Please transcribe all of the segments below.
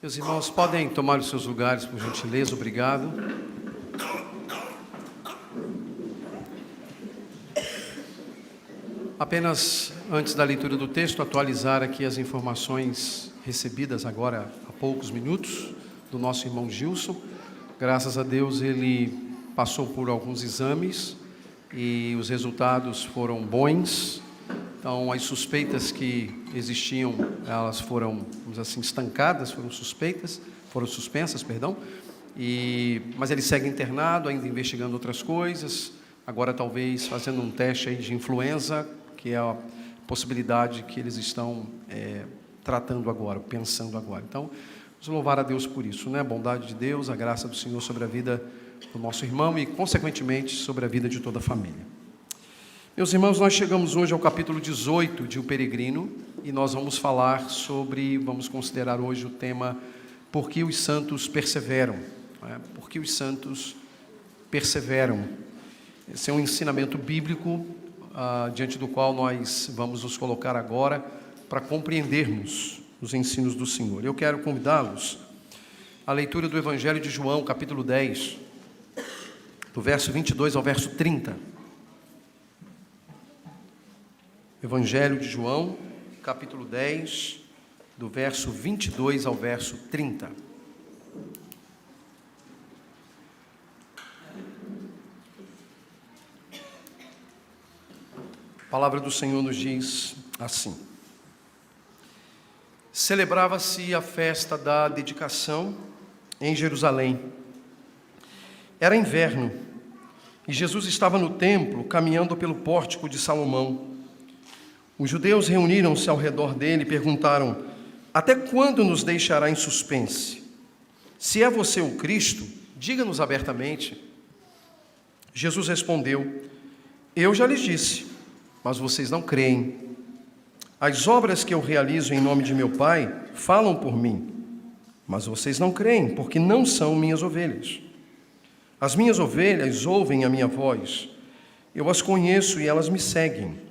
Meus irmãos, podem tomar os seus lugares, por gentileza, obrigado. Apenas antes da leitura do texto, atualizar aqui as informações recebidas agora há poucos minutos do nosso irmão Gilson. Graças a Deus ele passou por alguns exames e os resultados foram bons. Então, as suspeitas que existiam, elas foram, vamos assim, estancadas, foram suspensas, mas ele segue internado, ainda investigando outras coisas, agora talvez fazendo um teste aí de influenza, que é a possibilidade que eles estão tratando agora, pensando agora. Então, vamos louvar a Deus por isso, né? A bondade de Deus, a graça do Senhor sobre a vida do nosso irmão e, consequentemente, sobre a vida de toda a família. Meus irmãos, nós chegamos hoje ao capítulo 18 de O Peregrino e nós vamos vamos considerar hoje o tema Por que os santos perseveram? Por que os santos perseveram? Esse é um ensinamento bíblico diante do qual nós vamos nos colocar agora para compreendermos os ensinos do Senhor. Eu quero convidá-los à leitura do Evangelho de João, capítulo 10, do verso 22 ao verso 30. Evangelho de João, capítulo 10, do verso 22 ao verso 30. A palavra do Senhor nos diz assim: Celebrava-se a festa da dedicação em Jerusalém. Era inverno, e Jesus estava no templo, caminhando pelo pórtico de Salomão. Os judeus reuniram-se ao redor dele e perguntaram: até quando nos deixará em suspense? Se é você o Cristo, diga-nos abertamente. Jesus respondeu: eu já lhes disse, mas vocês não creem. As obras que eu realizo em nome de meu Pai falam por mim, mas vocês não creem, porque não são minhas ovelhas. As minhas ovelhas ouvem a minha voz. Eu as conheço e elas me seguem.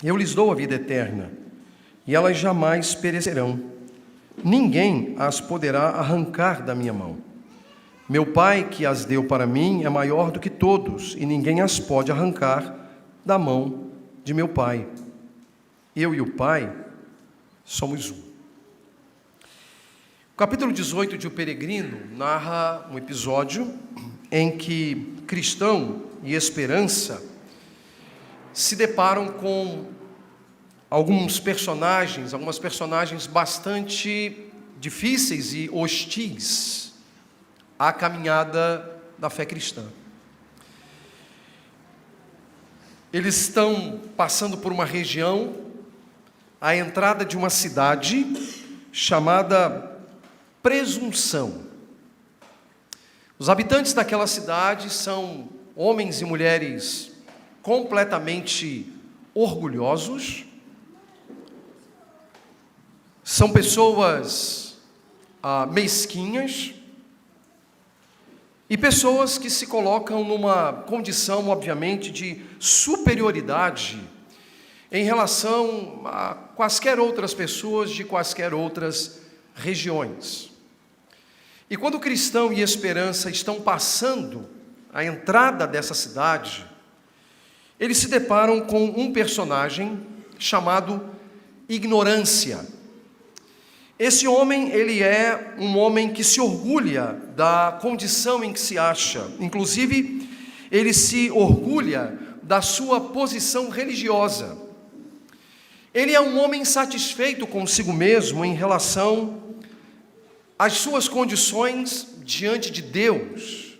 Eu lhes dou a vida eterna, e elas jamais perecerão. Ninguém as poderá arrancar da minha mão. Meu Pai, que as deu para mim, é maior do que todos, e ninguém as pode arrancar da mão de meu Pai. Eu e o Pai somos um. O capítulo 18 de O Peregrino narra um episódio em que cristão e esperança se deparam com algumas personagens bastante difíceis e hostis à caminhada da fé cristã. Eles estão passando por uma região, à entrada de uma cidade chamada Presunção. Os habitantes daquela cidade são homens e mulheres completamente orgulhosos, são pessoas mesquinhas e pessoas que se colocam numa condição, obviamente, de superioridade em relação a quaisquer outras pessoas de quaisquer outras regiões. E quando cristão e esperança estão passando a entrada dessa cidade, eles se deparam com um personagem chamado Ignorância. Esse homem, ele é um homem que se orgulha da condição em que se acha. Inclusive, ele se orgulha da sua posição religiosa. Ele é um homem insatisfeito consigo mesmo em relação às suas condições diante de Deus,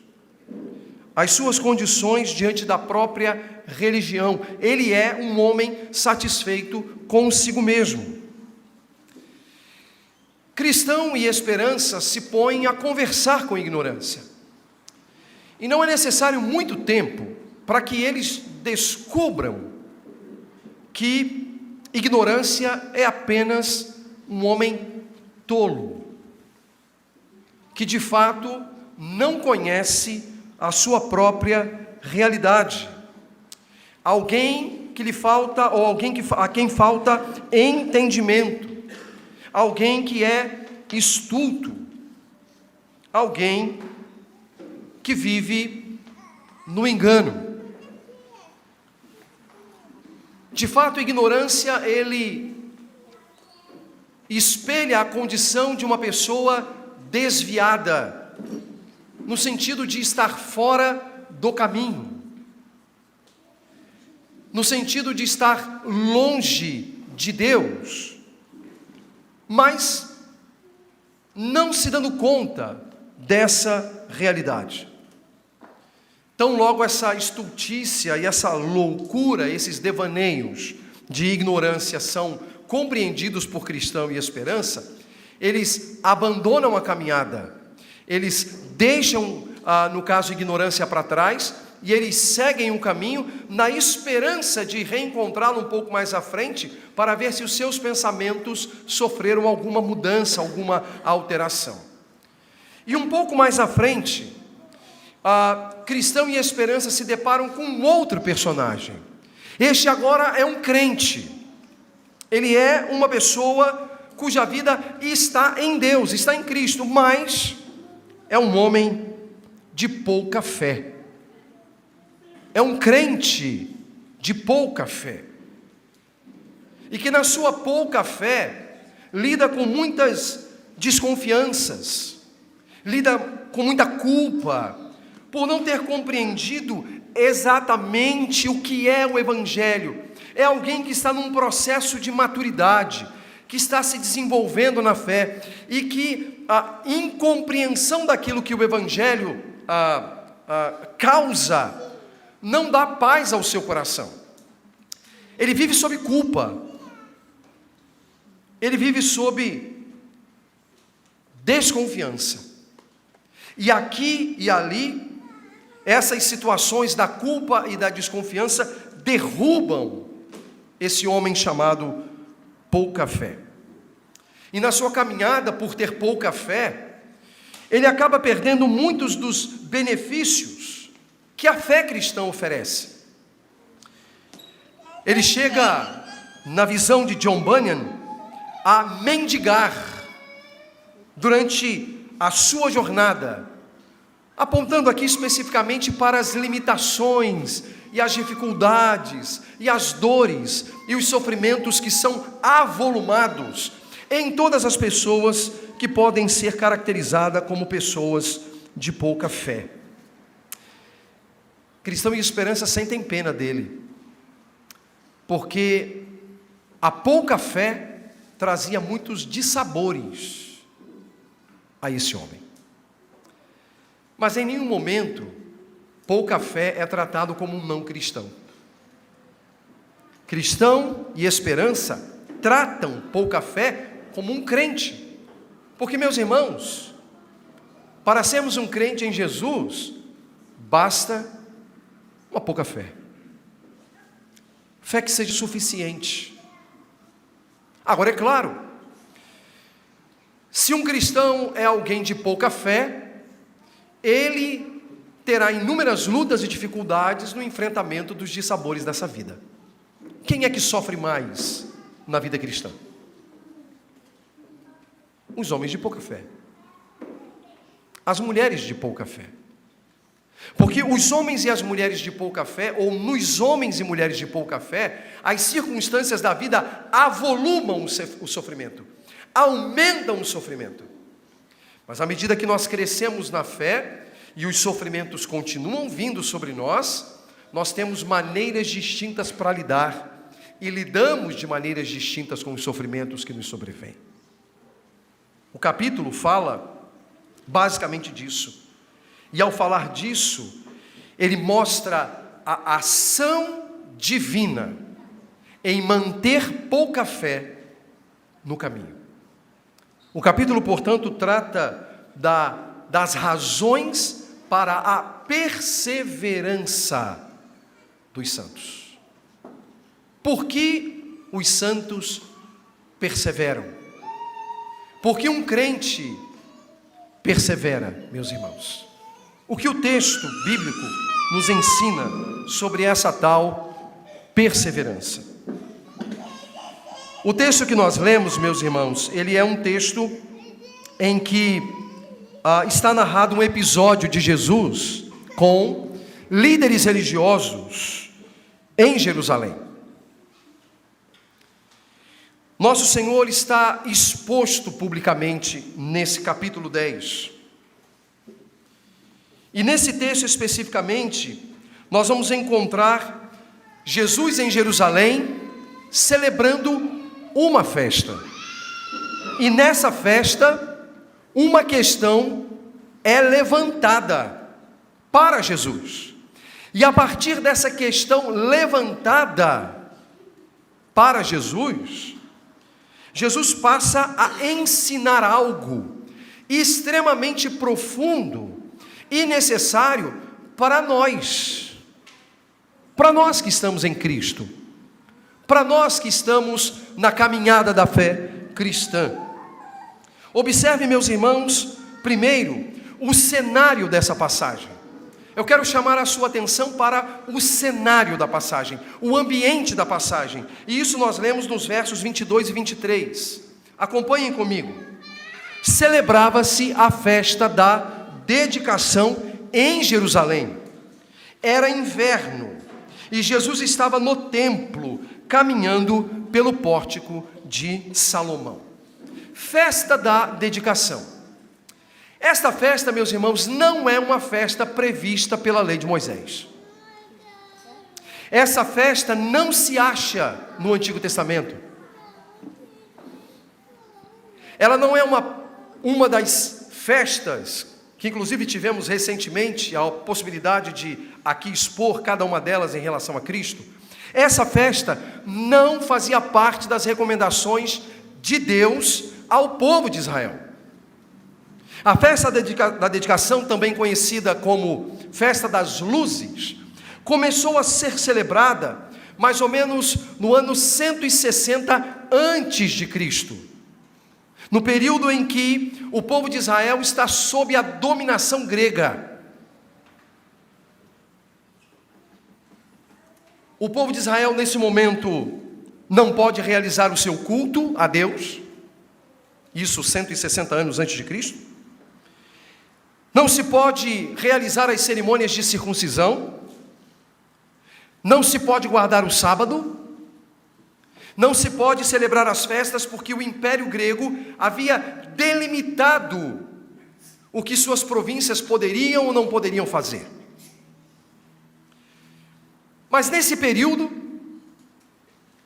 as suas condições diante da própria religião. Ele é um homem satisfeito consigo mesmo. Cristão e esperança se põem a conversar com ignorância. E não é necessário muito tempo para que eles descubram que ignorância é apenas um homem tolo, que de fato não conhece a sua própria realidade. Alguém que lhe falta, ou alguém a quem falta entendimento. Alguém que é estulto, alguém que vive no engano. De fato, a ignorância, ele espelha a condição de uma pessoa desviada, no sentido de estar fora do caminho, no sentido de estar longe de Deus, mas não se dando conta dessa realidade. Tão logo essa estultícia e essa loucura, esses devaneios de ignorância são compreendidos por Cristão e Esperança, eles abandonam a caminhada, eles deixam, no caso, a ignorância para trás, e eles seguem um caminho na esperança de reencontrá-lo um pouco mais à frente, para ver se os seus pensamentos sofreram alguma mudança, alguma alteração. E um pouco mais à frente, Cristão e Esperança se deparam com um outro personagem. Este agora é um crente. Ele é uma pessoa cuja vida está em Deus, está em Cristo, mas é um homem de pouca fé. É um crente de pouca fé. E que na sua pouca fé lida com muitas desconfianças, lida com muita culpa, por não ter compreendido exatamente o que é o Evangelho. É alguém que está num processo de maturidade, que está se desenvolvendo na fé, e que a incompreensão daquilo que o Evangelho causa, não dá paz ao seu coração. Ele vive sob culpa, ele vive sob desconfiança, e aqui e ali, essas situações da culpa e da desconfiança derrubam esse homem chamado pouca fé. E na sua caminhada, por ter pouca fé, ele acaba perdendo muitos dos benefícios que a fé cristã oferece. Ele chega, na visão de John Bunyan, a mendigar durante a sua jornada, apontando aqui especificamente para as limitações e as dificuldades e as dores e os sofrimentos que são avolumados em todas as pessoas que podem ser caracterizadas como pessoas de pouca fé. Cristão e Esperança sentem pena dele, porque a pouca fé trazia muitos dissabores a esse homem. Mas em nenhum momento pouca fé é tratado como um não cristão. Cristão e Esperança tratam pouca fé como um crente. Porque, meus irmãos, para sermos um crente em Jesus, basta uma pouca fé. Fé que seja suficiente. Agora, é claro, se um cristão é alguém de pouca fé, ele terá inúmeras lutas e dificuldades no enfrentamento dos dissabores dessa vida. Quem é que sofre mais na vida cristã? Os homens de pouca fé. As mulheres de pouca fé. Porque os homens e as mulheres de pouca fé, ou nos homens e mulheres de pouca fé, as circunstâncias da vida avolumam o sofrimento, aumentam o sofrimento. Mas à medida que nós crescemos na fé, e os sofrimentos continuam vindo sobre nós, nós temos maneiras distintas para lidar, e lidamos de maneiras distintas com os sofrimentos que nos sobrevêm. O capítulo fala basicamente disso. E ao falar disso, ele mostra a ação divina em manter pouca fé no caminho. O capítulo, portanto, trata das razões para a perseverança dos santos. Por que os santos perseveram? Porque um crente persevera, meus irmãos. O que o texto bíblico nos ensina sobre essa tal perseverança? O texto que nós lemos, meus irmãos, ele é um texto em que está narrado um episódio de Jesus com líderes religiosos em Jerusalém. Nosso Senhor está exposto publicamente nesse capítulo 10. E nesse texto especificamente, nós vamos encontrar Jesus em Jerusalém celebrando uma festa. E nessa festa, uma questão é levantada para Jesus. E a partir dessa questão levantada para Jesus, Jesus passa a ensinar algo extremamente profundo e necessário para nós que estamos em Cristo, para nós que estamos na caminhada da fé cristã. Observe, meus irmãos, primeiro, o cenário dessa passagem. Eu quero chamar a sua atenção para o cenário da passagem, o ambiente da passagem. E isso nós lemos nos versos 22 e 23. Acompanhem comigo. Celebrava-se a festa da dedicação em Jerusalém. Era inverno e Jesus estava no templo, caminhando pelo pórtico de Salomão. Festa da dedicação. Esta festa, meus irmãos, não é uma festa prevista pela lei de Moisés. Essa festa não se acha no Antigo Testamento. Ela não é uma das festas que inclusive tivemos recentemente a possibilidade de aqui expor cada uma delas em relação a Cristo. Essa festa não fazia parte das recomendações de Deus ao povo de Israel. A festa da dedicação, também conhecida como Festa das Luzes, começou a ser celebrada mais ou menos no ano 160 antes de Cristo. No período em que o povo de Israel está sob a dominação grega. O povo de Israel, nesse momento, não pode realizar o seu culto a Deus. Isso 160 anos antes de Cristo. Não se pode realizar as cerimônias de circuncisão. Não se pode guardar o sábado. Não se pode celebrar as festas porque o Império Grego havia delimitado o que suas províncias poderiam ou não poderiam fazer. Mas nesse período,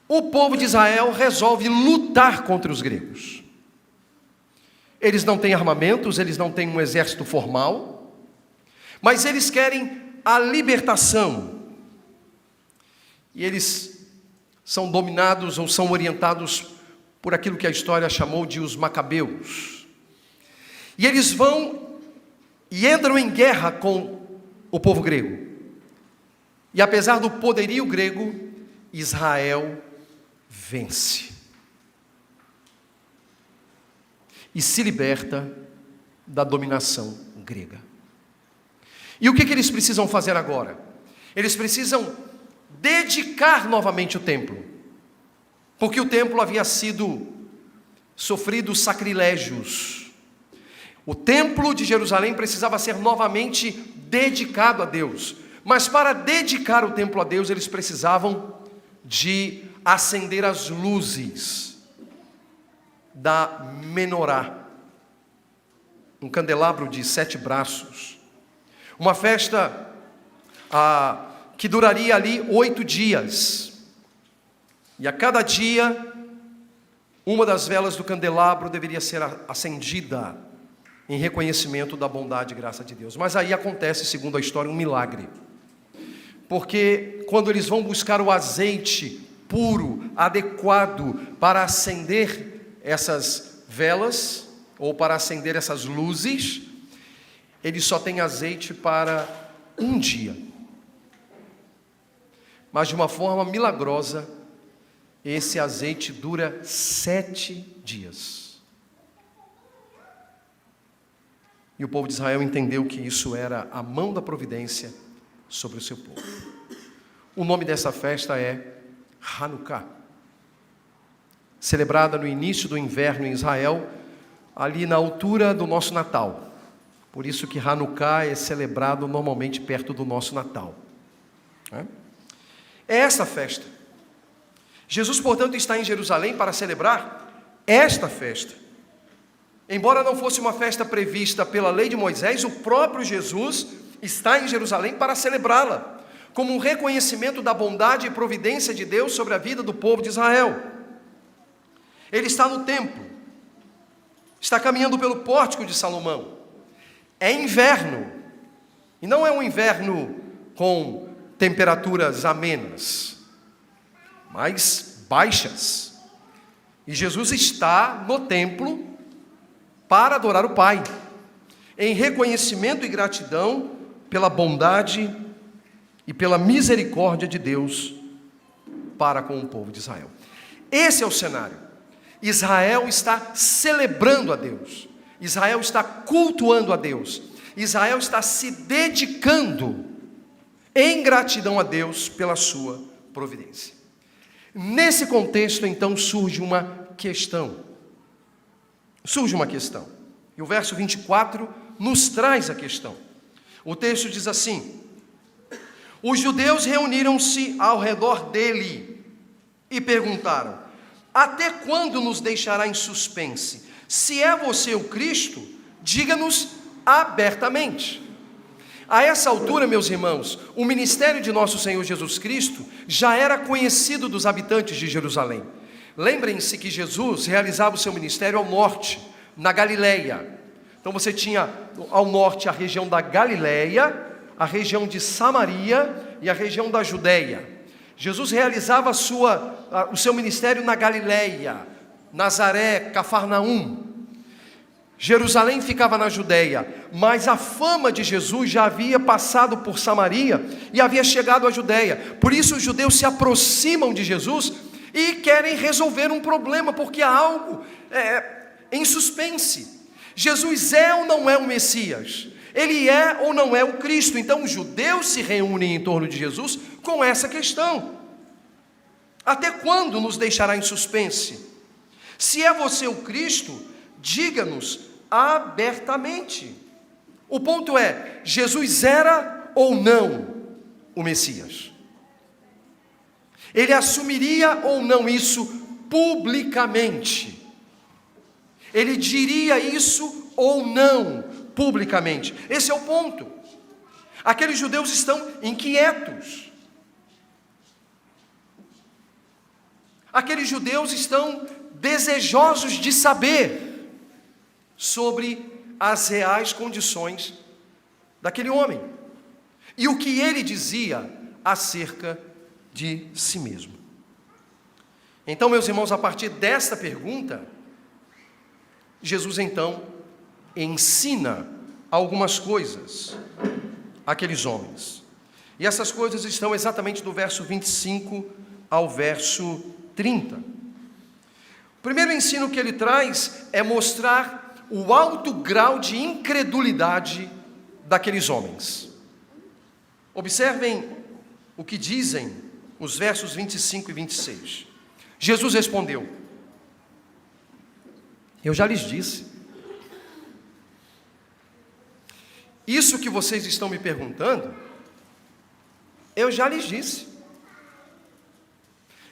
o povo de Israel resolve lutar contra os gregos. Eles não têm armamentos, eles não têm um exército formal, mas eles querem a libertação. E eles são dominados ou são orientados por aquilo que a história chamou de os macabeus. E eles vão e entram em guerra com o povo grego. E apesar do poderio grego, Israel vence. E se liberta da dominação grega. E o que eles precisam fazer agora? Eles precisam dedicar novamente o templo, porque o templo havia sofrido sacrilégios. O templo de Jerusalém precisava ser novamente dedicado a Deus, mas para dedicar o templo a Deus, eles precisavam de acender as luzes da menorá, um candelabro de 7 braços, uma festa que duraria ali 8 dias, e a cada dia, uma das velas do candelabro deveria ser acendida, em reconhecimento da bondade e graça de Deus. Mas aí acontece, segundo a história, um milagre, porque quando eles vão buscar o azeite puro, adequado para acender essas velas, ou para acender essas luzes, eles só têm azeite para um dia. Mas de uma forma milagrosa, esse azeite dura 7 dias. E o povo de Israel entendeu que isso era a mão da providência sobre o seu povo. O nome dessa festa é Hanukkah, celebrada no início do inverno em Israel, ali na altura do nosso Natal. Por isso que Hanukkah é celebrado normalmente perto do nosso Natal. É essa festa. Jesus, portanto, está em Jerusalém para celebrar esta festa. Embora não fosse uma festa prevista pela lei de Moisés, o próprio Jesus está em Jerusalém para celebrá-la, como um reconhecimento da bondade e providência de Deus sobre a vida do povo de Israel. Ele está no templo, está caminhando pelo pórtico de Salomão. É inverno, e não é um inverno com temperaturas amenas, mas baixas. E Jesus está no templo para adorar o Pai, em reconhecimento e gratidão pela bondade e pela misericórdia de Deus para com o povo de Israel. Esse é o cenário. Israel está celebrando a Deus, Israel está cultuando a Deus, Israel está se dedicando em gratidão a Deus pela sua providência. Nesse contexto, então, surge uma questão. E o verso 24 nos traz a questão. O texto diz assim: os judeus reuniram-se ao redor dele e perguntaram: até quando nos deixará em suspense? Se é você o Cristo, diga-nos abertamente. A essa altura, meus irmãos, o ministério de nosso Senhor Jesus Cristo já era conhecido dos habitantes de Jerusalém. Lembrem-se que Jesus realizava o seu ministério ao norte, na Galileia. Então você tinha ao norte a região da Galileia, a região de Samaria e a região da Judeia. Jesus realizava o seu ministério na Galileia, Nazaré, Cafarnaum. Jerusalém ficava na Judeia, mas a fama de Jesus já havia passado por Samaria e havia chegado à Judeia. Por isso os judeus se aproximam de Jesus e querem resolver um problema, porque há algo em suspense. Jesus é ou não é o Messias? Ele é ou não é o Cristo? Então os judeus se reúnem em torno de Jesus com essa questão: até quando nos deixará em suspense? Se é você o Cristo, diga-nos abertamente. O ponto é: Jesus era ou não o Messias? Ele assumiria ou não isso publicamente? Ele diria isso ou não publicamente? Esse é o ponto. Aqueles judeus estão inquietos. Aqueles judeus estão desejosos de saber sobre as reais condições daquele homem e o que ele dizia acerca de si mesmo. Então, meus irmãos, a partir desta pergunta, Jesus então ensina algumas coisas àqueles homens. E essas coisas estão exatamente do verso 25 ao verso 30. O primeiro ensino que ele traz é mostrar o alto grau de incredulidade daqueles homens. Observem o que dizem os versos 25 e 26. Jesus respondeu: eu já lhes disse. Isso que vocês estão me perguntando, eu já lhes disse.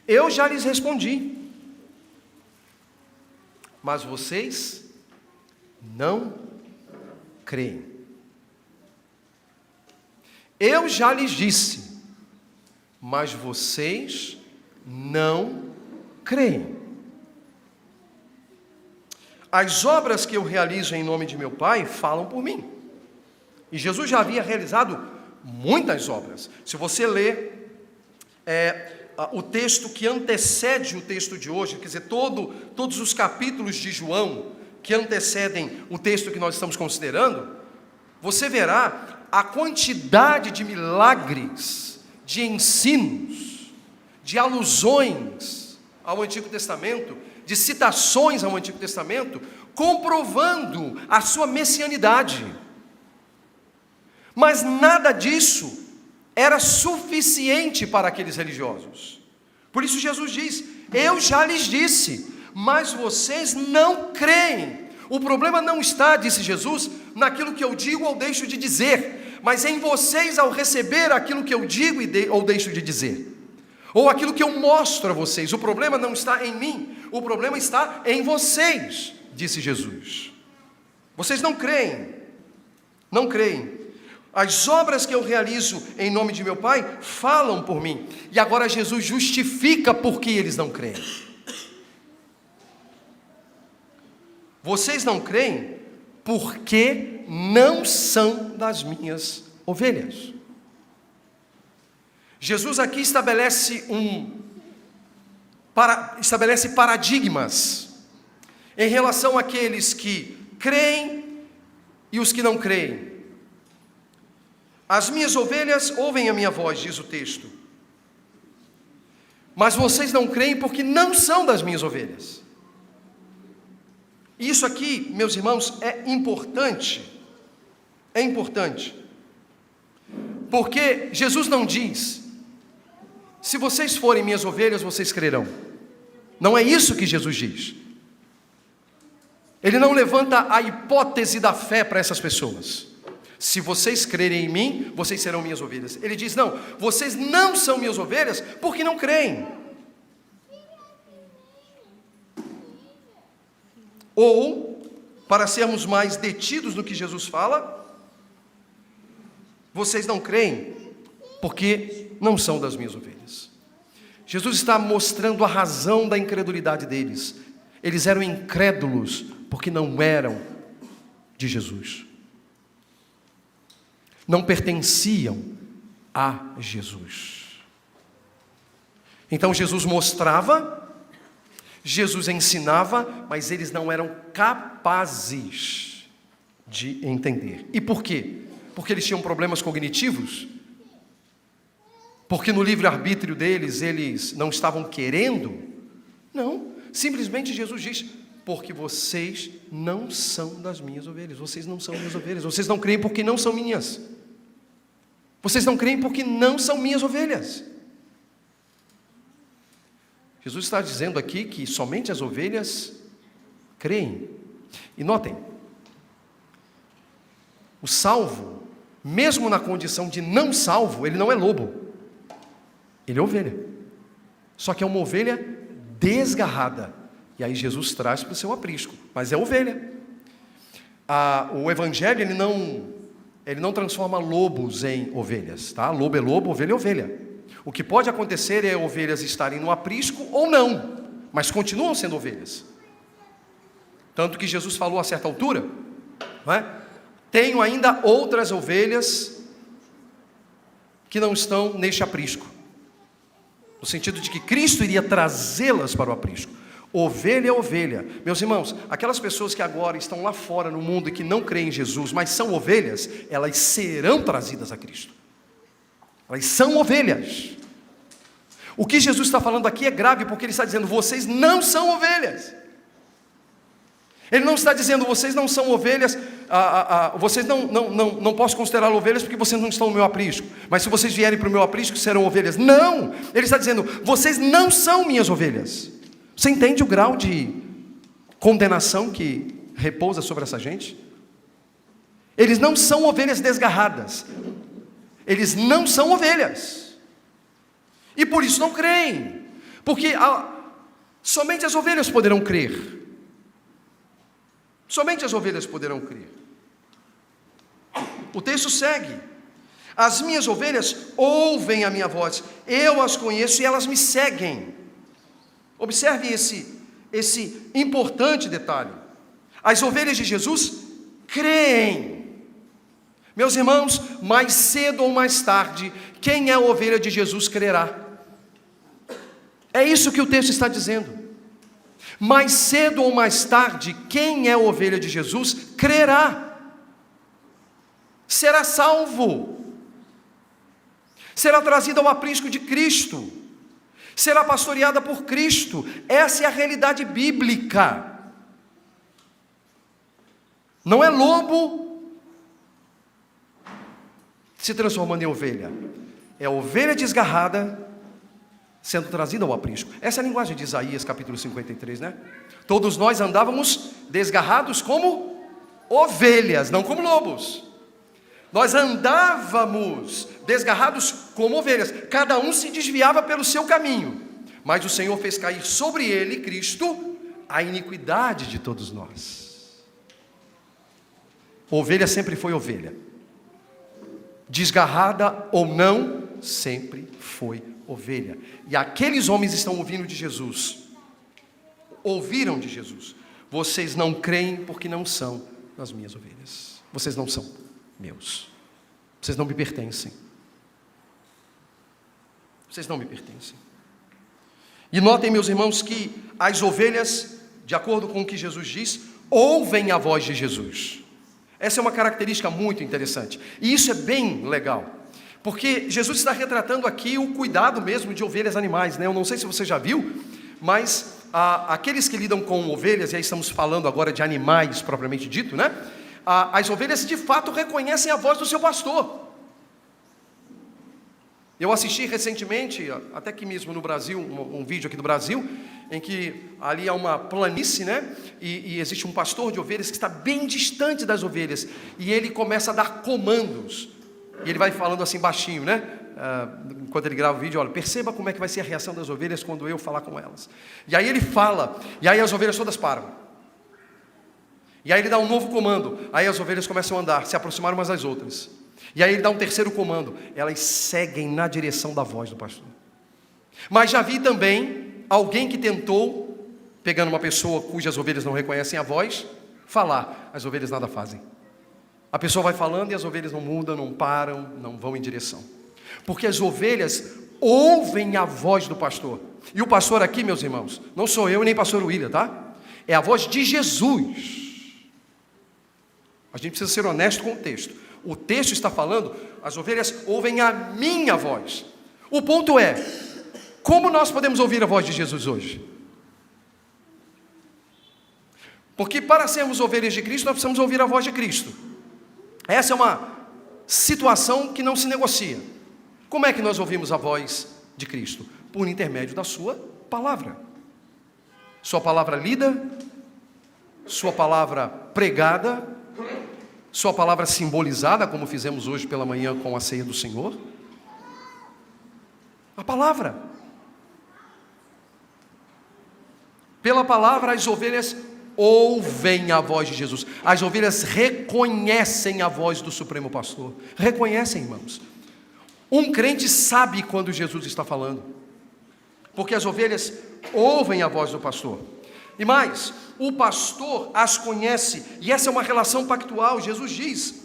Eu já lhes respondi. Mas vocês não creem. Eu já lhes disse, mas vocês não creem. As obras que eu realizo em nome de meu Pai falam por mim. E Jesus já havia realizado muitas obras. Se você ler o texto que antecede o texto de hoje, quer dizer, todos os capítulos de João que antecedem o texto que nós estamos considerando, você verá a quantidade de milagres, de ensinos, de alusões ao Antigo Testamento, de citações ao Antigo Testamento, comprovando a sua messianidade. Mas nada disso era suficiente para aqueles religiosos. Por isso Jesus diz: eu já lhes disse, mas vocês não creem. O problema não está, disse Jesus, naquilo que eu digo ou deixo de dizer, mas em vocês ao receber aquilo que eu digo ou deixo de dizer, ou aquilo que eu mostro a vocês. O problema não está em mim, o problema está em vocês, disse Jesus. Vocês não creem, não creem. As obras que eu realizo em nome de meu Pai falam por mim. E agora Jesus justifica por que eles não creem. Vocês não creem porque não são das minhas ovelhas. Jesus aqui estabelece paradigmas em relação àqueles que creem e os que não creem. As minhas ovelhas ouvem a minha voz, diz o texto. Mas vocês não creem porque não são das minhas ovelhas. Isso aqui, meus irmãos, é importante. É importante. Porque Jesus não diz: se vocês forem minhas ovelhas, vocês crerão. Não é isso que Jesus diz. Ele não levanta a hipótese da fé para essas pessoas. Se vocês crerem em mim, vocês serão minhas ovelhas. Ele diz: não, vocês não são minhas ovelhas porque não creem. Ou, para sermos mais detidos no que Jesus fala, vocês não creem porque não são das minhas ovelhas. Jesus está mostrando a razão da incredulidade deles. Eles eram incrédulos porque não eram de Jesus. Não pertenciam a Jesus. Então Jesus mostrava, Jesus ensinava, mas eles não eram capazes de entender. E por quê? Porque eles tinham problemas cognitivos? Porque no livre-arbítrio deles, eles não estavam querendo? Não, simplesmente Jesus diz: porque vocês não são das minhas ovelhas. Vocês não são minhas ovelhas. Vocês não creem porque não são minhas. Vocês não creem porque não são minhas ovelhas. Jesus está dizendo aqui que somente as ovelhas creem. E notem, o salvo, mesmo na condição de não salvo, ele não é lobo. Ele é ovelha. Só que é uma ovelha desgarrada. E aí Jesus traz para o seu aprisco, mas é ovelha. O evangelho, ele não transforma lobos em ovelhas, tá? Lobo é lobo, ovelha é ovelha. O que pode acontecer é ovelhas estarem no aprisco ou não, mas continuam sendo ovelhas. Tanto que Jesus falou a certa altura, não é? Tenho ainda outras ovelhas que não estão neste aprisco. No sentido de que Cristo iria trazê-las para o aprisco. Ovelha é ovelha. Meus irmãos, aquelas pessoas que agora estão lá fora no mundo e que não creem em Jesus, mas são ovelhas, elas serão trazidas a Cristo. Elas são ovelhas. O que Jesus está falando aqui é grave, porque Ele está dizendo: vocês não são ovelhas. Ele não está dizendo: vocês não são ovelhas, vocês não posso considerar ovelhas porque vocês não estão no meu aprisco, mas se vocês vierem para o meu aprisco serão ovelhas. Não, Ele está dizendo: vocês não são minhas ovelhas. Você entende o grau de condenação que repousa sobre essa gente? Eles não são ovelhas desgarradas. Eles não são ovelhas. E por isso não creem. Porque somente as ovelhas poderão crer. Somente as ovelhas poderão crer. O texto segue: as minhas ovelhas ouvem a minha voz, eu as conheço e elas me seguem. Observe esse importante detalhe. As ovelhas de Jesus creem. Meus irmãos, mais cedo ou mais tarde, quem é a ovelha de Jesus crerá. É isso que o texto está dizendo. Mais cedo ou mais tarde, quem é a ovelha de Jesus crerá. Será salvo. Será trazido ao aprisco de Cristo. Será pastoreada por Cristo. Essa é a realidade bíblica. Não é lobo se transformando em ovelha. É ovelha desgarrada sendo trazida ao aprisco. Essa é a linguagem de Isaías, capítulo 53, né? Todos nós andávamos desgarrados como ovelhas, não como lobos. Nós andávamos desgarrados como ovelhas. Cada um se desviava pelo seu caminho. Mas o Senhor fez cair sobre ele, Cristo, a iniquidade de todos nós. Ovelha sempre foi ovelha. Desgarrada ou não, sempre foi ovelha. E aqueles homens estão ouvindo de Jesus. Ouviram de Jesus. Vocês não creem porque não são as minhas ovelhas. Vocês não são meus. Vocês não me pertencem. Vocês não me pertencem. E notem, meus irmãos, que as ovelhas, de acordo com o que Jesus diz, ouvem a voz de Jesus. Essa é uma característica muito interessante. E isso é bem legal. Porque Jesus está retratando aqui o cuidado mesmo de ovelhas animais, né? Eu não sei se você já viu, mas aqueles que lidam com ovelhas, e aí estamos falando agora de animais propriamente dito, né? As ovelhas de fato reconhecem a voz do seu pastor. Eu assisti recentemente, até aqui mesmo no Brasil, um vídeo aqui do Brasil, em que ali há uma planície, né? E existe um pastor de ovelhas que está bem distante das ovelhas, e ele começa a dar comandos, e ele vai falando assim baixinho, né? Enquanto ele grava o vídeo, olha, perceba como é que vai ser a reação das ovelhas quando eu falar com elas. E aí ele fala, e aí as ovelhas todas param. E aí ele dá um novo comando, aí as ovelhas começam a andar, se aproximar umas das outras. E aí ele dá um terceiro comando, elas seguem na direção da voz do pastor. Mas já vi também alguém que tentou, pegando uma pessoa cujas ovelhas não reconhecem a voz, falar, as ovelhas nada fazem. A pessoa vai falando e as ovelhas não mudam, não param, não vão em direção. Porque as ovelhas ouvem a voz do pastor. E o pastor aqui, meus irmãos, não sou eu e nem pastor William, tá? É a voz de Jesus. A gente precisa ser honesto com o texto. O texto está falando, as ovelhas ouvem a minha voz. O ponto é, como nós podemos ouvir a voz de Jesus hoje? Porque para sermos ovelhas de Cristo, nós precisamos ouvir a voz de Cristo. Essa é uma situação que não se negocia. Como é que nós ouvimos a voz de Cristo? Por intermédio da sua palavra. Sua palavra lida, sua palavra pregada, sua palavra simbolizada, como fizemos hoje pela manhã com a ceia do Senhor. A palavra. Pela palavra as ovelhas ouvem a voz de Jesus. As ovelhas reconhecem a voz do Supremo Pastor. Reconhecem, irmãos. Um crente sabe quando Jesus está falando, porque as ovelhas ouvem a voz do pastor. E mais, o pastor as conhece, e essa é uma relação pactual. Jesus diz,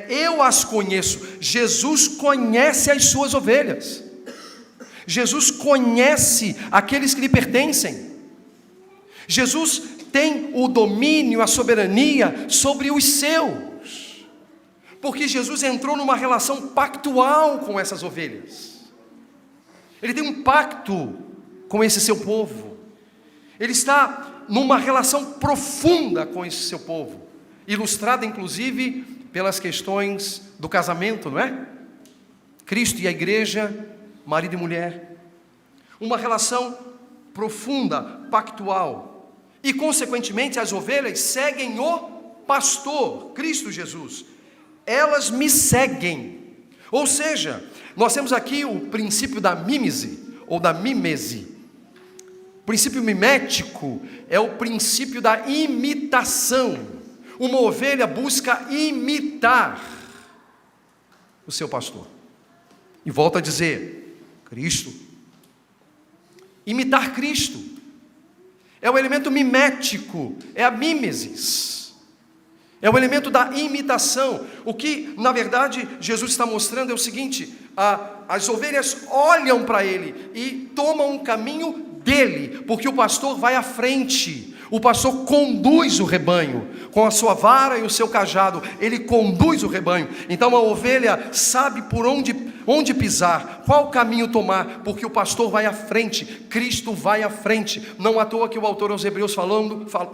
eu as conheço. Jesus conhece as suas ovelhas. Jesus conhece aqueles que lhe pertencem. Jesus tem o domínio, a soberania sobre os seus, porque Jesus entrou numa relação pactual com essas ovelhas. Ele tem um pacto com esse seu povo. Ele está numa relação profunda com esse seu povo, ilustrada inclusive pelas questões do casamento, não é? Cristo e a igreja, marido e mulher, uma relação profunda, pactual. E consequentemente as ovelhas seguem o pastor, Cristo Jesus. Elas me seguem. Ou seja, nós temos aqui o princípio da mímese, ou da mimese. O princípio mimético é o princípio da imitação. Uma ovelha busca imitar o seu pastor. E volto a dizer, Cristo. Imitar Cristo é o elemento mimético, é a mimesis, é o elemento da imitação. O que, na verdade, Jesus está mostrando é o seguinte: as ovelhas olham para ele e tomam um caminho dele, porque o pastor vai à frente. O pastor conduz o rebanho, com a sua vara e o seu cajado, ele conduz o rebanho. Então a ovelha sabe por onde pisar, qual caminho tomar, porque o pastor vai à frente, Cristo vai à frente. Não à toa que o autor aos Hebreus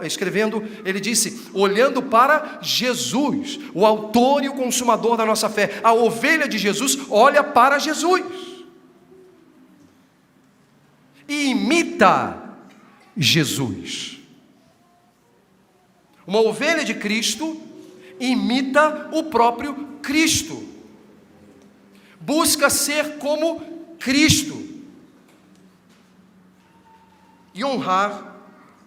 escrevendo, ele disse, olhando para Jesus, o autor e o consumador da nossa fé. A ovelha de Jesus olha para Jesus. e imita Jesus. Uma ovelha de Cristo imita o próprio Cristo. Busca ser como Cristo e honrar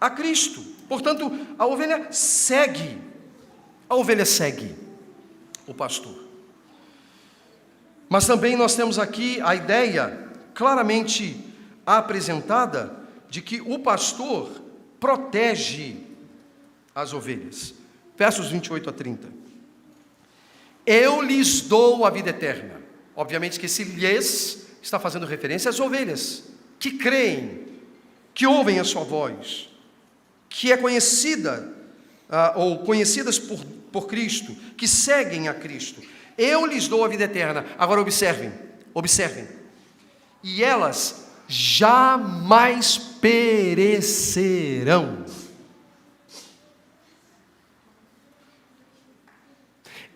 a Cristo. Portanto, a ovelha segue o pastor. Mas também nós temos aqui a ideia claramente apresentada de que o pastor protege as ovelhas. Versos 28 a 30. Eu lhes dou a vida eterna. Obviamente que esse lhes está fazendo referência às ovelhas que creem, que ouvem a sua voz, que é conhecida, ou conhecidas por Cristo, que seguem a Cristo. Eu lhes dou a vida eterna. Agora observem. E elas jamais perecerão.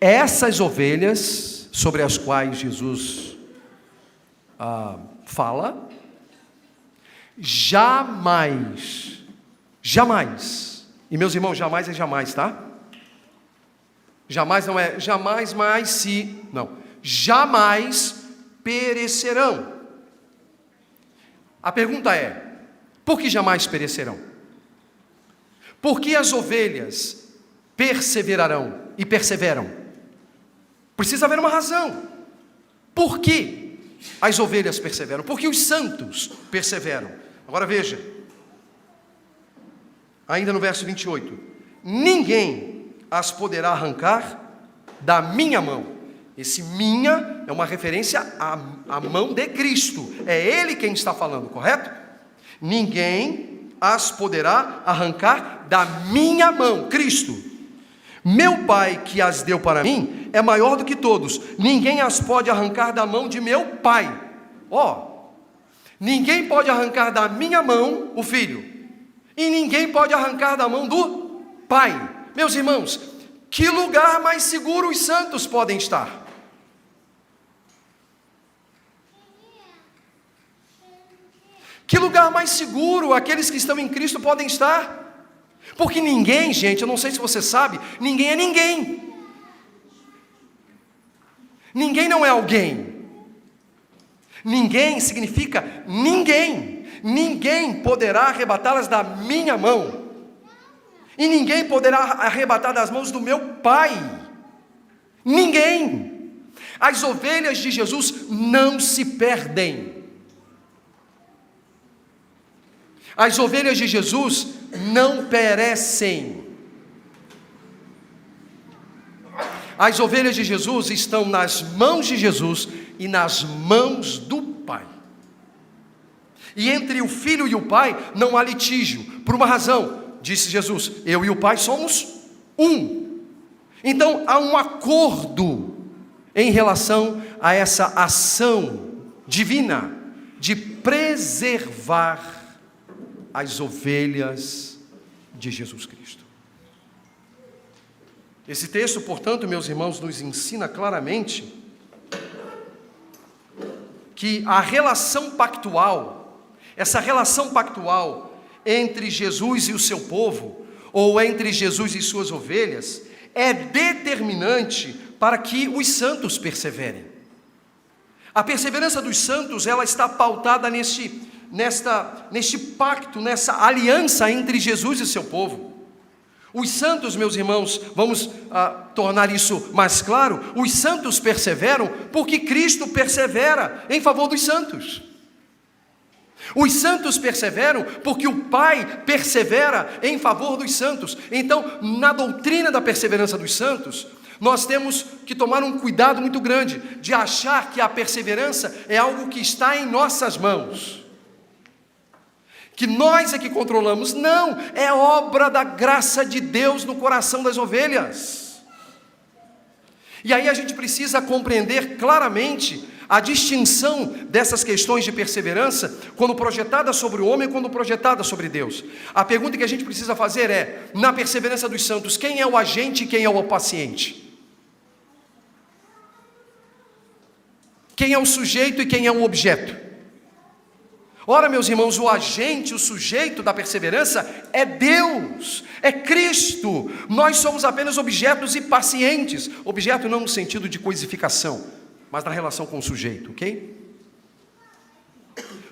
Essas ovelhas sobre as quais Jesus fala, jamais, e meus irmãos, jamais é jamais, tá? Jamais não é jamais, mas se, não, jamais perecerão. A pergunta é, por que jamais perecerão? Porque as ovelhas perseverarão e perseveram. Precisa haver uma razão. Por que as ovelhas perseveram? Porque os santos perseveram. Agora veja, ainda no verso 28, ninguém as poderá arrancar da minha mão. Esse minha é uma referência à mão de Cristo. É Ele quem está falando, correto? Ninguém as poderá arrancar da minha mão, Cristo. Meu Pai que as deu para mim é maior do que todos. Ninguém as pode arrancar da mão de meu Pai. Ninguém pode arrancar da minha mão o Filho. E ninguém pode arrancar da mão do Pai. Meus irmãos, que lugar mais seguro os santos podem estar? Que lugar mais seguro aqueles que estão em Cristo podem estar? Porque ninguém, gente, eu não sei se você sabe, ninguém é ninguém. Ninguém não é alguém. Ninguém significa ninguém. Ninguém poderá arrebatá-las da minha mão. E ninguém poderá arrebatar das mãos do meu Pai. Ninguém. As ovelhas de Jesus não se perdem. As ovelhas de Jesus não perecem. As ovelhas de Jesus estão nas mãos de Jesus e nas mãos do Pai. E entre o Filho e o Pai não há litígio, por uma razão, disse Jesus, eu e o Pai somos um. Então há um acordo em relação a essa ação divina de preservar as ovelhas de Jesus Cristo. Esse texto, portanto, meus irmãos, nos ensina claramente que a relação pactual, essa relação pactual entre Jesus e o seu povo, ou entre Jesus e suas ovelhas, é determinante para que os santos perseverem. A perseverança dos santos, ela está pautada neste pacto, nessa aliança entre Jesus e seu povo. Os santos, meus irmãos, vamos tornar isso mais claro, os santos perseveram porque Cristo persevera em favor dos santos. Os santos perseveram porque o Pai persevera em favor dos santos. Então, na doutrina da perseverança dos santos, nós temos que tomar um cuidado muito grande de achar que a perseverança é algo que está em nossas mãos, que nós é que controlamos. Não, é obra da graça de Deus no coração das ovelhas. E aí a gente precisa compreender claramente a distinção dessas questões de perseverança, quando projetada sobre o homem e quando projetada sobre Deus. A pergunta que a gente precisa fazer é, na perseverança dos santos, quem é o agente e quem é o paciente? Quem é o sujeito e quem é o objeto? Ora, meus irmãos, o agente, o sujeito da perseverança é Deus, é Cristo. Nós somos apenas objetos e pacientes. Objeto não no sentido de coisificação, mas na relação com o sujeito, ok?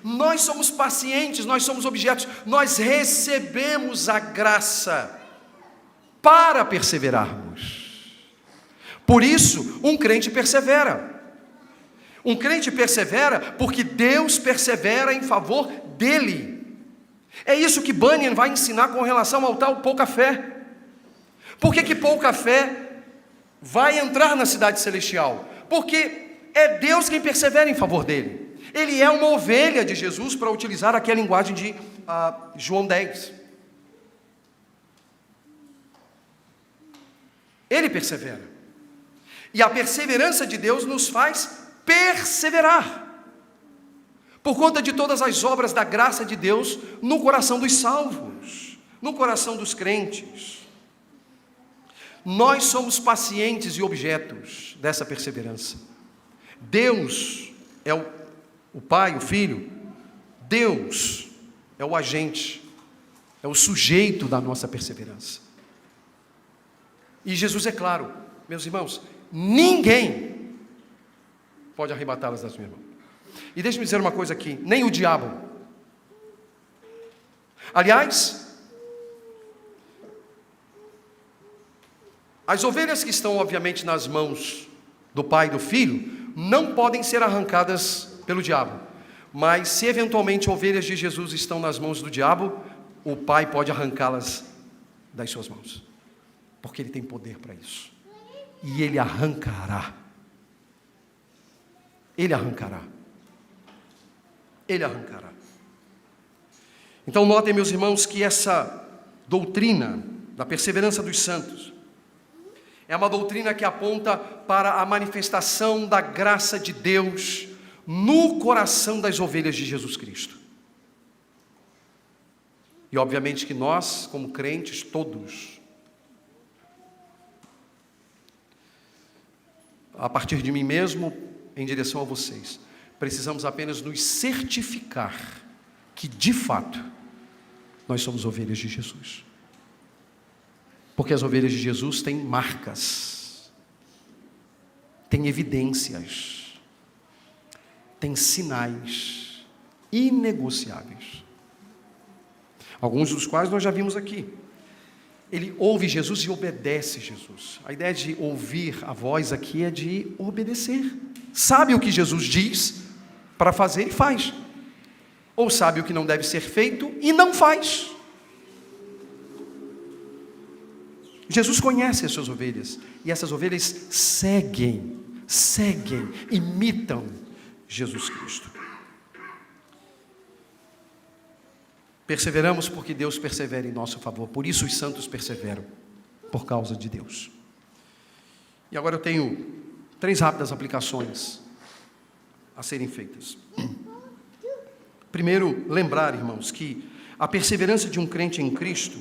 Nós somos pacientes, nós somos objetos, nós recebemos a graça para perseverarmos. Por isso, um crente persevera. Um crente persevera porque Deus persevera em favor dele. É isso que Bunyan vai ensinar com relação ao tal pouca fé. Por que pouca fé vai entrar na cidade celestial? Porque é Deus quem persevera em favor dele. Ele é uma ovelha de Jesus, para utilizar aqui a linguagem de João 10. Ele persevera. E a perseverança de Deus nos faz perseverar, por conta de todas as obras da graça de Deus no coração dos salvos, no coração dos crentes. Nós somos pacientes e objetos dessa perseverança. Deus é o Pai, o Filho. Deus é o agente, é o sujeito da nossa perseverança. E Jesus é claro, meus irmãos, ninguém pode arrebatá-las das minhas mãos. E deixe-me dizer uma coisa aqui, nem o diabo. Aliás, as ovelhas que estão obviamente nas mãos do Pai e do Filho, não podem ser arrancadas pelo diabo. Mas se eventualmente ovelhas de Jesus estão nas mãos do diabo, o Pai pode arrancá-las das suas mãos, porque Ele tem poder para isso. E Ele arrancará. Ele arrancará. Ele arrancará. Então notem, meus irmãos, que essa doutrina da perseverança dos santos é uma doutrina que aponta para a manifestação da graça de Deus no coração das ovelhas de Jesus Cristo. E obviamente que nós, como crentes, todos, a partir de mim mesmo, em direção a vocês, precisamos apenas nos certificar que, de fato, nós somos ovelhas de Jesus. Porque as ovelhas de Jesus têm marcas, têm evidências, têm sinais inegociáveis, alguns dos quais nós já vimos aqui. Ele ouve Jesus e obedece Jesus. A ideia de ouvir a voz aqui é de obedecer. Sabe o que Jesus diz para fazer e faz. Ou sabe o que não deve ser feito e não faz. Jesus conhece as suas ovelhas. E essas ovelhas seguem, imitam Jesus Cristo. Perseveramos porque Deus persevera em nosso favor. Por isso os santos perseveram, por causa de Deus. E agora eu tenho 3 rápidas aplicações a serem feitas. Primeiro, lembrar, irmãos, que a perseverança de um crente em Cristo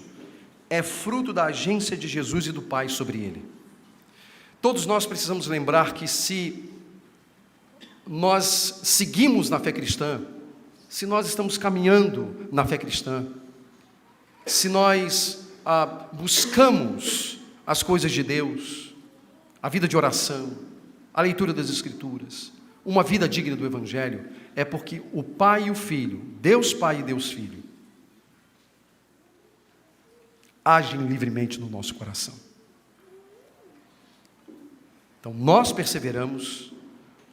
é fruto da agência de Jesus e do Pai sobre ele. Todos nós precisamos lembrar que se nós seguimos na fé cristã, se nós estamos caminhando na fé cristã, se nós buscamos as coisas de Deus, a vida de oração, a leitura das Escrituras, uma vida digna do Evangelho, é porque o Pai e o Filho, Deus Pai e Deus Filho, agem livremente no nosso coração. Então nós perseveramos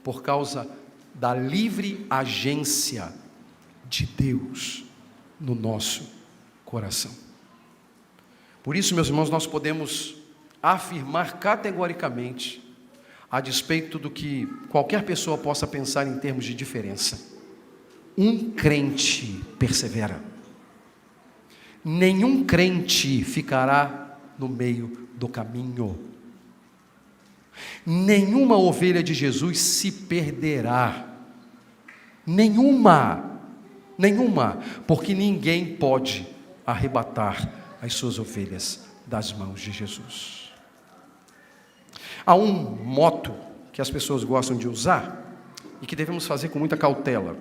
por causa da livre agência de Deus no nosso coração. Por isso, meus irmãos, nós podemos afirmar categoricamente, a despeito do que qualquer pessoa possa pensar em termos de diferença: um crente persevera. Nenhum crente ficará no meio do caminho. Nenhuma ovelha de Jesus se perderá. Nenhuma, porque ninguém pode arrebatar as suas ovelhas das mãos de Jesus. Há um moto que as pessoas gostam de usar e que devemos fazer com muita cautela.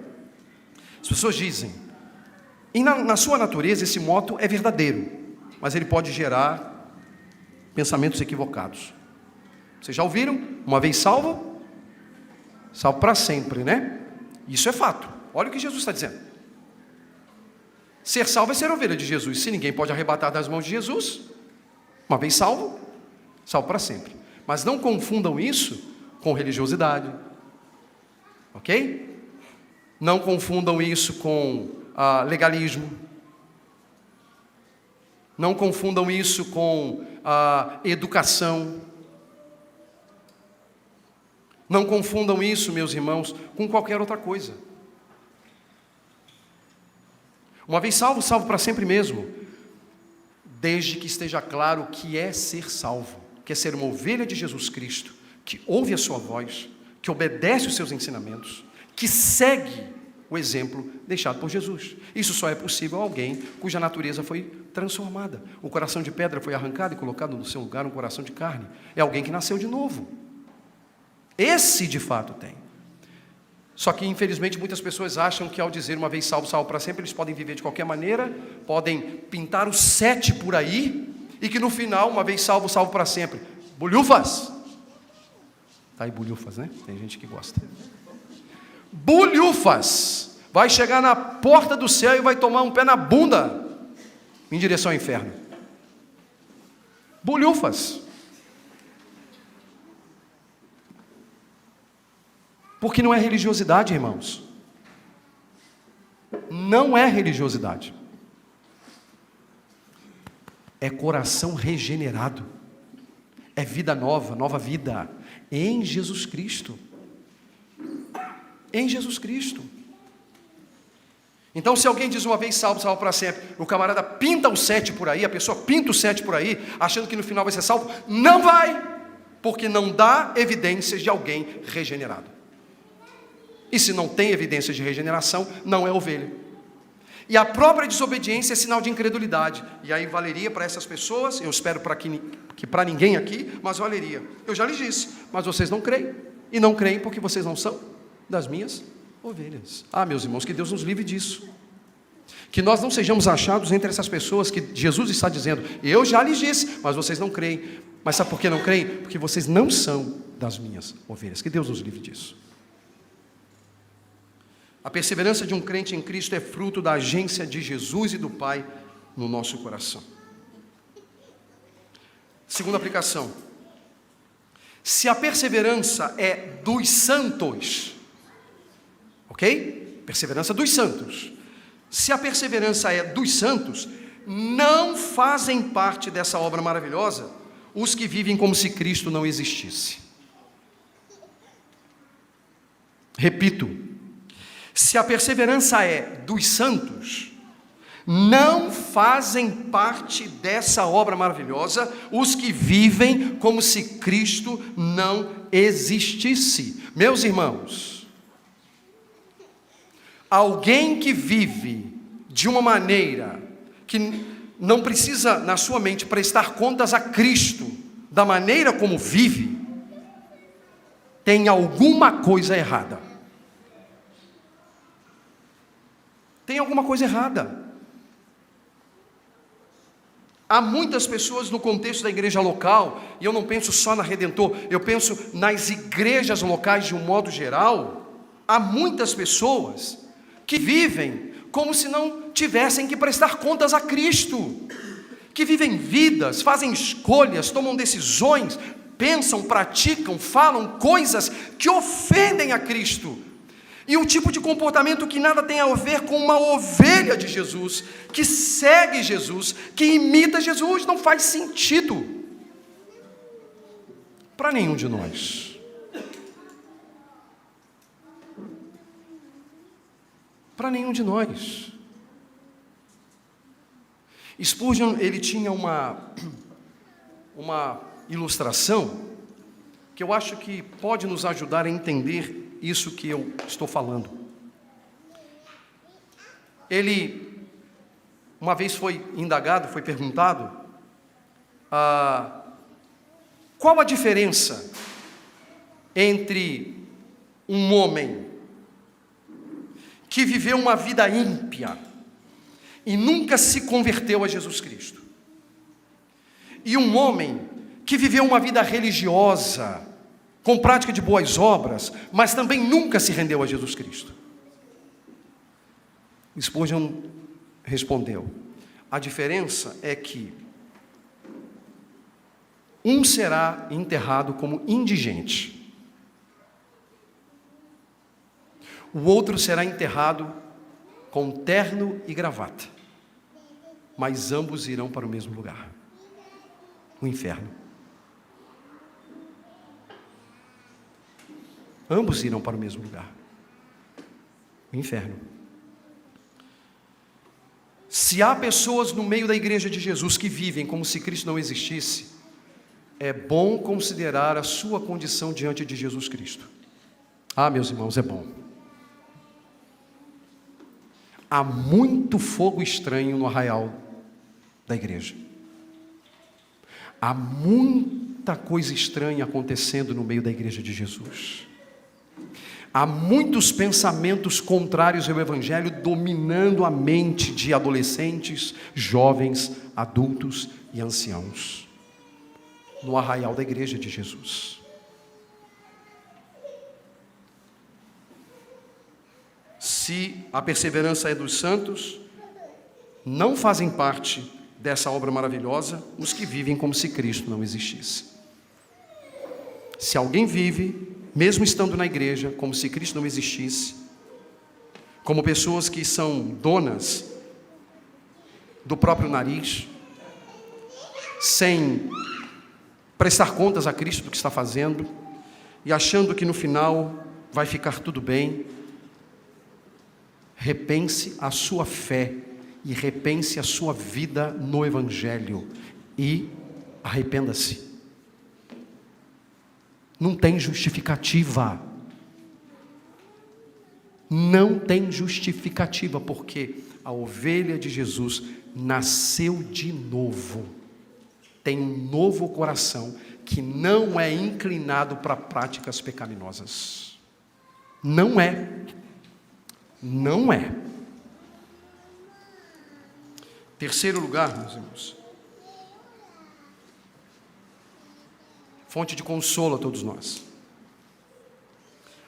As pessoas dizem, e na sua natureza esse moto é verdadeiro, mas ele pode gerar pensamentos equivocados. Vocês já ouviram? Uma vez salvo, salvo para sempre, né? Isso é fato. Olha o que Jesus está dizendo. Ser salvo é ser ovelha de Jesus. Se ninguém pode arrebatar das mãos de Jesus, uma vez salvo, salvo para sempre. Mas não confundam isso com religiosidade, ok? Não confundam isso com legalismo. Não confundam isso com educação. Não confundam isso, meus irmãos, com qualquer outra coisa. Uma vez salvo, salvo para sempre mesmo, desde que esteja claro o que é ser salvo, que é ser uma ovelha de Jesus Cristo, que ouve a sua voz, que obedece os seus ensinamentos, que segue o exemplo deixado por Jesus. Isso só é possível a alguém cuja natureza foi transformada. O coração de pedra foi arrancado e colocado no seu lugar um coração de carne. É alguém que nasceu de novo. Esse de fato tem. Só que infelizmente muitas pessoas acham que ao dizer uma vez salvo, salvo para sempre, eles podem viver de qualquer maneira, podem pintar o 7 por aí, e que no final, uma vez salvo, salvo para sempre. Bulhufas! Tá aí bulhufas, né? Tem gente que gosta. Bulhufas! Vai chegar na porta do céu e vai tomar um pé na bunda em direção ao inferno. Bulhufas! Porque não é religiosidade, irmãos. Não é religiosidade. É coração regenerado. É vida nova, nova vida. Em Jesus Cristo. Em Jesus Cristo. Então, se alguém diz uma vez salvo, salvo para sempre, o camarada pinta o 7 por aí, a pessoa pinta o 7 por aí, achando que no final vai ser salvo, não vai, porque não dá evidências de alguém regenerado. E se não tem evidências de regeneração, não é ovelha. E a própria desobediência é sinal de incredulidade. E aí valeria para essas pessoas, eu espero que para ninguém aqui, mas valeria. Eu já lhes disse, mas vocês não creem. E não creem porque vocês não são das minhas ovelhas. Meus irmãos, que Deus nos livre disso. Que nós não sejamos achados entre essas pessoas que Jesus está dizendo, eu já lhes disse, mas vocês não creem. Mas sabe por que não creem? Porque vocês não são das minhas ovelhas. Que Deus nos livre disso. A perseverança de um crente em Cristo é fruto da agência de Jesus e do Pai no nosso coração. Segunda aplicação. Se a perseverança é dos santos, ok? Perseverança dos santos. Se a perseverança é dos santos, não fazem parte dessa obra maravilhosa os que vivem como se Cristo não existisse. Repito. Se a perseverança é dos santos, não fazem parte dessa obra maravilhosa os que vivem como se Cristo não existisse. Meus irmãos, alguém que vive de uma maneira que não precisa, na sua mente, prestar contas a Cristo, da maneira como vive, tem alguma coisa errada. Tem alguma coisa errada. Há muitas pessoas no contexto da igreja local, e eu não penso só na Redentor, eu penso nas igrejas locais de um modo geral. Há muitas pessoas que vivem como se não tivessem que prestar contas a Cristo, que vivem vidas, fazem escolhas, tomam decisões, pensam, praticam, falam coisas que ofendem a Cristo. E um tipo de comportamento que nada tem a ver com uma ovelha de Jesus, que segue Jesus, que imita Jesus, não faz sentido para nenhum de nós. Para nenhum de nós. Spurgeon, ele tinha uma ilustração que eu acho que pode nos ajudar a entender isso que eu estou falando. Ele, uma vez foi indagado, foi perguntado, qual a diferença entre um homem que viveu uma vida ímpia e nunca se converteu a Jesus Cristo, e um homem que viveu uma vida religiosa, com prática de boas obras, mas também nunca se rendeu a Jesus Cristo. Spurgeon respondeu: a diferença é que um será enterrado como indigente, o outro será enterrado com terno e gravata, mas ambos irão para o mesmo lugar, o inferno. Ambos irão para o mesmo lugar, o inferno. Se há pessoas no meio da igreja de Jesus que vivem como se Cristo não existisse, é bom considerar a sua condição diante de Jesus Cristo. Ah, meus irmãos, é bom. Há muito fogo estranho no arraial da igreja. Há muita coisa estranha acontecendo no meio da igreja de Jesus. Há muitos pensamentos contrários ao Evangelho dominando a mente de adolescentes, jovens, adultos e anciãos, no arraial da igreja de Jesus. Se a perseverança é dos santos, não fazem parte dessa obra maravilhosa os que vivem como se Cristo não existisse. Se alguém vive, mesmo estando na igreja, como se Cristo não existisse, como pessoas que são donas do próprio nariz, sem prestar contas a Cristo do que está fazendo, e achando que no final vai ficar tudo bem, repense a sua fé e repense a sua vida no Evangelho e arrependa-se. Não tem justificativa. Não tem justificativa, porque a ovelha de Jesus nasceu de novo. Tem um novo coração que não é inclinado para práticas pecaminosas. Não é. Não é. Terceiro lugar, meus irmãos. Fonte de consolo a todos nós.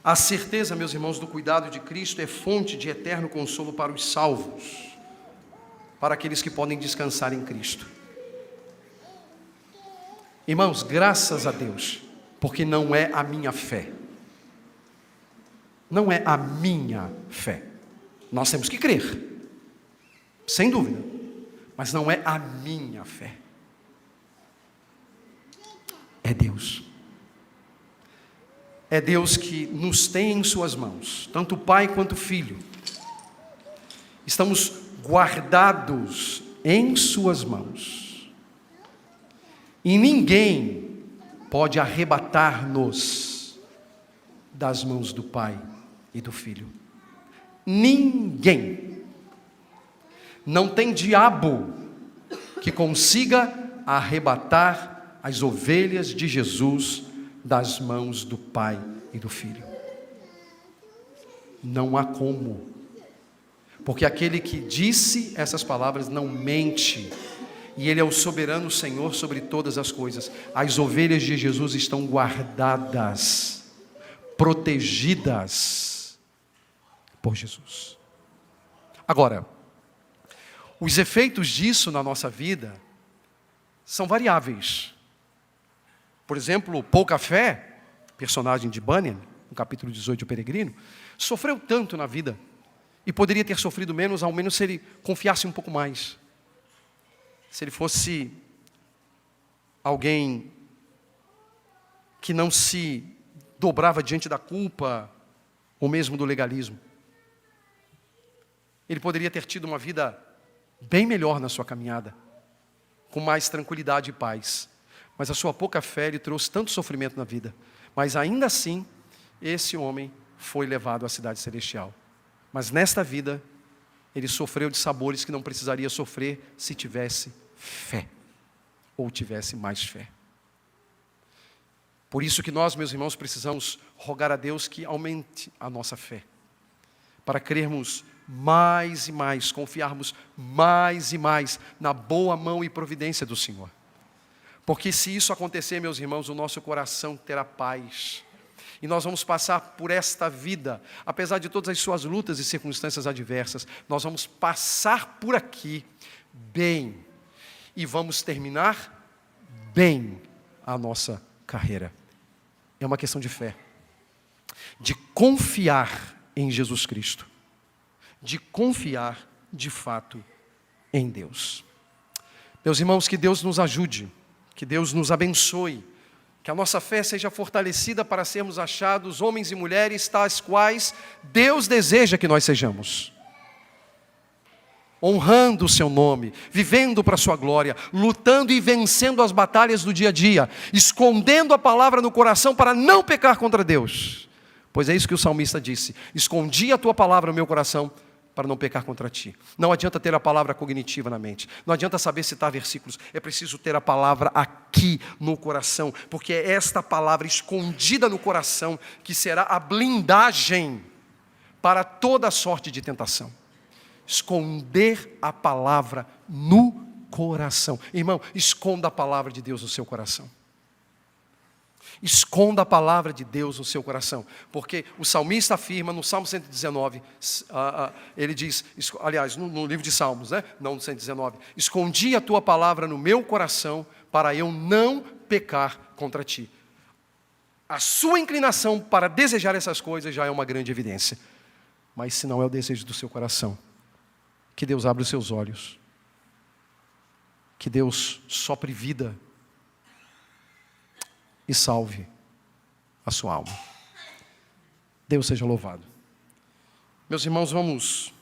A certeza, meus irmãos, do cuidado de Cristo é fonte de eterno consolo para os salvos, para aqueles que podem descansar em Cristo. Irmãos, graças a Deus, porque não é a minha fé. Não é a minha fé. Nós temos que crer, sem dúvida, mas não é a minha fé. É Deus. É Deus que nos tem em suas mãos, tanto o Pai quanto o Filho. Estamos guardados em suas mãos. E ninguém pode arrebatar-nos das mãos do Pai e do Filho. Ninguém. Não tem diabo que consiga arrebatar as ovelhas de Jesus das mãos do Pai e do Filho. Não há como. Porque aquele que disse essas palavras não mente. E Ele é o soberano Senhor sobre todas as coisas. As ovelhas de Jesus estão guardadas, protegidas por Jesus. Agora, os efeitos disso na nossa vida são variáveis. Por exemplo, pouca fé, personagem de Bunyan, no capítulo 18 do Peregrino, sofreu tanto na vida e poderia ter sofrido menos, ao menos se ele confiasse um pouco mais. Se ele fosse alguém que não se dobrava diante da culpa ou mesmo do legalismo. Ele poderia ter tido uma vida bem melhor na sua caminhada, com mais tranquilidade e paz. Mas a sua pouca fé lhe trouxe tanto sofrimento na vida. Mas ainda assim, esse homem foi levado à cidade celestial. Mas nesta vida, ele sofreu de sabores que não precisaria sofrer se tivesse fé. Ou tivesse mais fé. Por isso que nós, meus irmãos, precisamos rogar a Deus que aumente a nossa fé. para crermos mais e mais, confiarmos mais e mais na boa mão e providência do Senhor. Porque se isso acontecer, meus irmãos, o nosso coração terá paz. E nós vamos passar por esta vida, apesar de todas as suas lutas e circunstâncias adversas, nós vamos passar por aqui bem. E vamos terminar bem a nossa carreira. É uma questão de fé, de confiar em Jesus Cristo, de confiar de fato em Deus. Meus irmãos, que Deus nos ajude, que Deus nos abençoe, que a nossa fé seja fortalecida para sermos achados homens e mulheres tais quais Deus deseja que nós sejamos. Honrando o seu nome, vivendo para a sua glória, lutando e vencendo as batalhas do dia a dia, escondendo a palavra no coração para não pecar contra Deus. Pois é isso que o salmista disse: escondi a tua palavra no meu coração para não pecar contra ti. Não adianta ter a palavra cognitiva na mente, não adianta saber citar versículos, é preciso ter a palavra aqui no coração, porque é esta palavra escondida no coração que será a blindagem para toda sorte de tentação. Esconder a palavra no coração. Irmão, esconda a palavra de Deus no seu coração. Esconda a palavra de Deus no seu coração, porque o salmista afirma no Salmo 119, ele diz, aliás, no livro de Salmos, né? Não no 119, escondi a tua palavra no meu coração para eu não pecar contra ti. A sua inclinação para desejar essas coisas já é uma grande evidência, mas se não é o desejo do seu coração, que Deus abra os seus olhos, que Deus sopre vida e salve a sua alma. Deus seja louvado. Meus irmãos, vamos